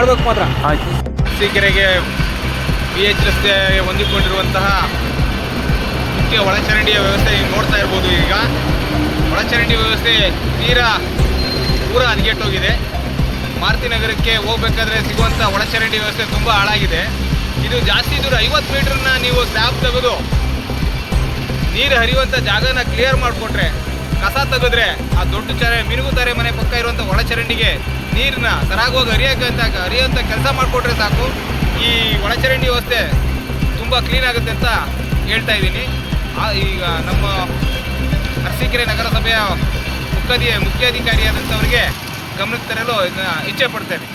ಮಾಡಬೇಕು ಮಾತ್ರ. ಆಯ್ತು. ಅರಸೀಕೆರೆಗೆ BH ರಸ್ತೆ ಹೊಂದಿಕೊಂಡಿರುವಂತಹ ಮುಖ್ಯ ಒಳಚರಂಡಿಯ ವ್ಯವಸ್ಥೆ ನೋಡ್ತಾ ಇರ್ಬೋದು. ಈಗ ಒಳಚರಂಡಿ ವ್ಯವಸ್ಥೆ ತೀರಾ ಪೂರ ಹದಗೆಟ್ಟೋಗಿದೆ. ಮಾರುತಿ ನಗರಕ್ಕೆ ಹೋಗ್ಬೇಕಾದ್ರೆ ಸಿಗುವಂಥ ಒಳಚರಂಡಿ ವ್ಯವಸ್ಥೆ ತುಂಬ ಹಾಳಾಗಿದೆ. ಇದು ಜಾಸ್ತಿ ದೂರ 50 ಮೀಟ್ರನ್ನ ನೀವು ಸ್ಲ್ಯಾಬ್ ತೆಗೆದು ನೀರು ಹರಿಯುವಂಥ ಜಾಗನ ಕ್ಲಿಯರ್ ಮಾಡಿಕೊಟ್ರೆ, ಕಸ ತೆಗೆದ್ರೆ ಆ ದೊಡ್ಡ ಮಿನುಗುತಾರೆ ಮನೆ ಪಕ್ಕ ಇರುವಂಥ ಒಳಚರಂಡಿಗೆ ನೀರನ್ನ ಸರಾಗವಾಗಿ ಹರಿಯೋಂಥ ಕೆಲಸ ಮಾಡಿಕೊಟ್ರೆ ಸಾಕು, ಈ ಒಳಚರಂಡಿ ವ್ಯವಸ್ಥೆ ತುಂಬ ಕ್ಲೀನ್ ಆಗುತ್ತೆ ಅಂತ ಹೇಳ್ತಾ ಇದ್ದೀನಿ. ಈಗ ನಮ್ಮ ಅರಸೀಕೆರೆ ನಗರಸಭೆಯ ಮುಖ್ಯಾಧಿಕಾರಿಯಾದಂಥವ್ರಿಗೆ ಗಮನಕ್ಕೆ ತರಲು ಇದನ್ನ ಇಚ್ಛೆ ಪಡ್ತೇನೆ.